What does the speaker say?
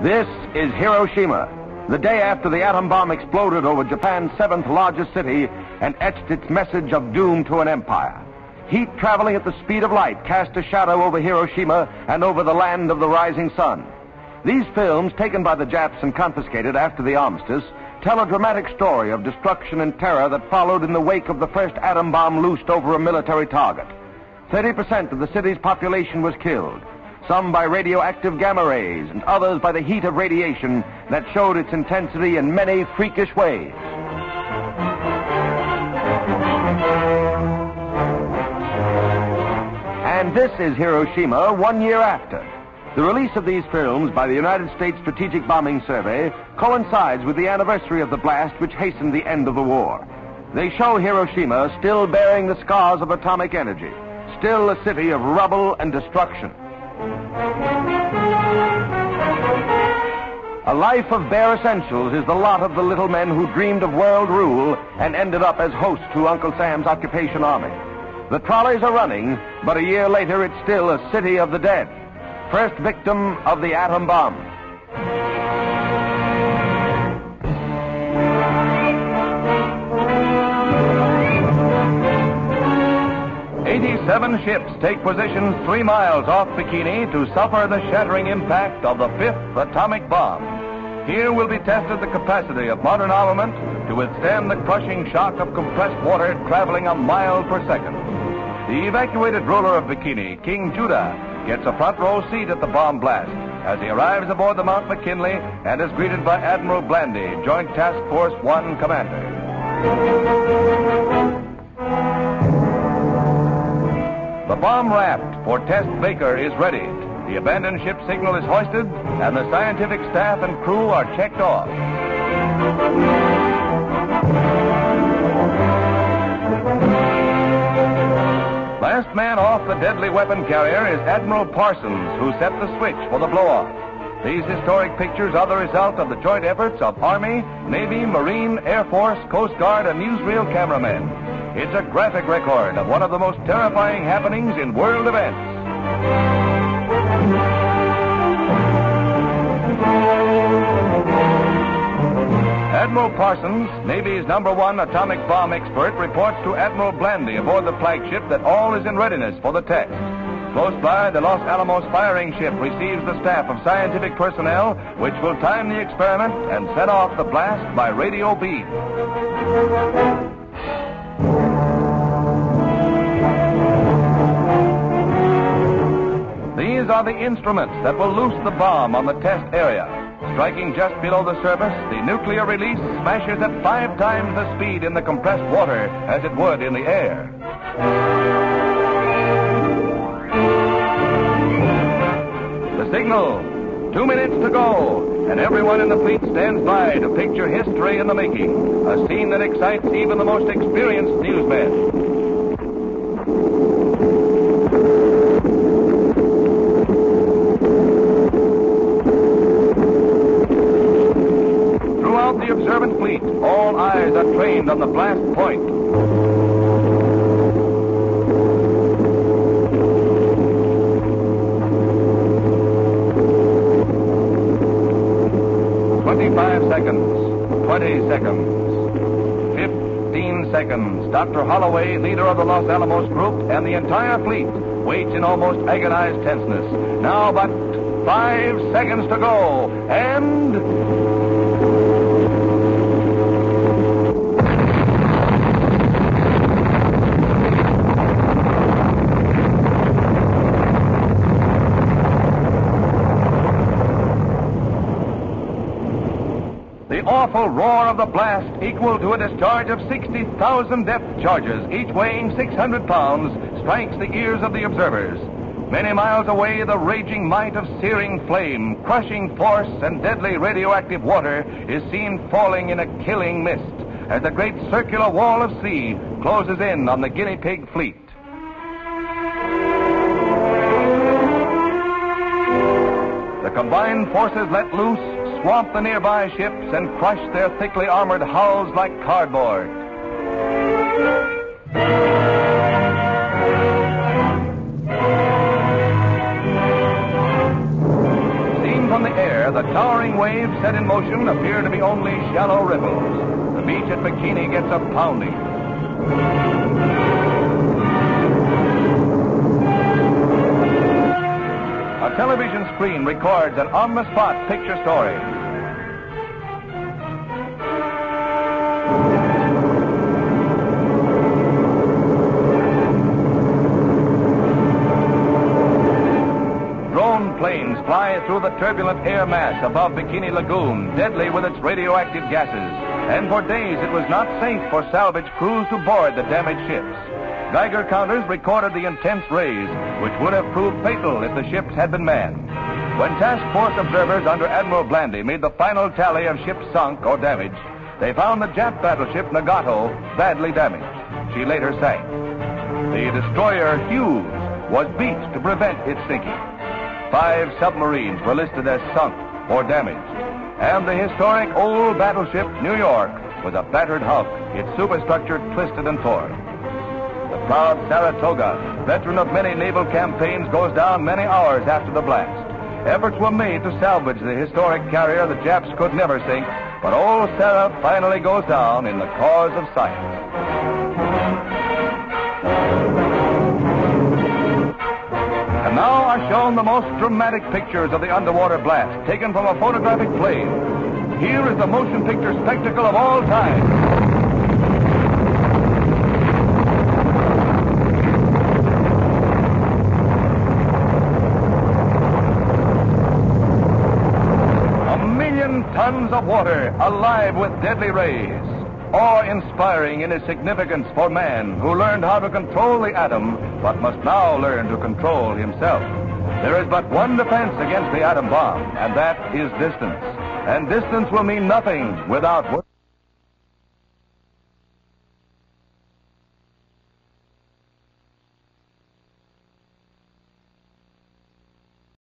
This is Hiroshima, the day after the atom bomb exploded over Japan's seventh largest city and etched its message of doom to an empire. Heat traveling at the speed of light cast a shadow over Hiroshima and over the land of the rising sun. These films, taken by the Japs and confiscated after the armistice, tell a dramatic story of destruction and terror that followed in the wake of the first atom bomb loosed over a military target. 30% of the city's population was killed, some by radioactive gamma rays and others by the heat of radiation that showed its intensity in many freakish ways. And this is Hiroshima 1 year after. The release of these films by the United States Strategic Bombing Survey coincides with the anniversary of the blast which hastened the end of the war. They show Hiroshima still bearing the scars of atomic energy, still a city of rubble and destruction. A life of bare essentials is the lot of the little men who dreamed of world rule and ended up as hosts to Uncle Sam's occupation army. The trolleys are running, but a year later it's still a city of the dead. First victim of the atom bomb. Seven ships take positions 3 miles off Bikini to suffer the shattering impact of the fifth atomic bomb. Here will be tested the capacity of modern armament to withstand the crushing shock of compressed water traveling a mile per second. The evacuated ruler of Bikini, King Judah, gets a front row seat at the bomb blast as he arrives aboard the Mount McKinley and is greeted by Admiral Blandy, Joint Task Force 1 commander. The bomb raft for Test Baker is ready. The abandoned ship signal is hoisted, and the scientific staff and crew are checked off. Last man off the deadly weapon carrier is Admiral Parsons, who set the switch for the blow-off. These historic pictures are the result of the joint efforts of Army, Navy, Marine, Air Force, Coast Guard, and newsreel cameramen. It's a graphic record of one of the most terrifying happenings in world events. Admiral Parsons, Navy's #1 atomic bomb expert, reports to Admiral Blandy aboard the flagship that all is in readiness for the test. Close by, the Los Alamos firing ship receives the staff of scientific personnel, which will time the experiment and set off the blast by radio beam. These are the instruments that will loose the bomb on the test area. Striking just below the surface, the nuclear release smashes at 5 times the speed in the compressed water as it would in the air. The signal, 2 minutes to go, and everyone in the fleet stands by to picture history in the making, a scene that excites even the most experienced newsmen. The observant fleet, all eyes are trained on the blast point. Seconds, 20 seconds, 15 seconds. Dr. Holloway, leader of the Los Alamos group, and the entire fleet waits in almost agonized tenseness. Now but 5 seconds to go, and... The awful roar of the blast, equal to a discharge of 60,000 depth charges, each weighing 600 pounds, strikes the ears of the observers. Many miles away, the raging might of searing flame, crushing force, and deadly radioactive water is seen falling in a killing mist as the great circular wall of sea closes in on the guinea pig fleet. The combined forces let loose swamp the nearby ships and crush their thickly armored hulls like cardboard. Seen from the air, the towering waves set in motion appear to be only shallow ripples. The beach at Bikini gets a pounding. A television screen records an on-the-spot picture story. Drone planes fly through the turbulent air mass above Bikini Lagoon, deadly with its radioactive gases. And for days it was not safe for salvage crews to board the damaged ships. Geiger counters recorded the intense rays, which would have proved fatal if the ships had been manned. When task force observers under Admiral Blandy made the final tally of ships sunk or damaged, they found the Jap battleship Nagato badly damaged. She later sank. The destroyer Hughes was beat to prevent its sinking. 5 submarines were listed as sunk or damaged. And the historic old battleship New York was a battered hulk, its superstructure twisted and torn. The proud Saratoga, veteran of many naval campaigns, goes down many hours after the blast. Efforts were made to salvage the historic carrier the Japs could never sink, but old Sarah finally goes down in the cause of science. And now are shown the most dramatic pictures of the underwater blast, taken from a photographic plane. Here is the motion picture spectacle of all time. Tons of water alive with deadly rays, awe-inspiring in its significance for man who learned how to control the atom but must now learn to control himself. There is but one defense against the atom bomb, and that is distance. And distance will mean nothing without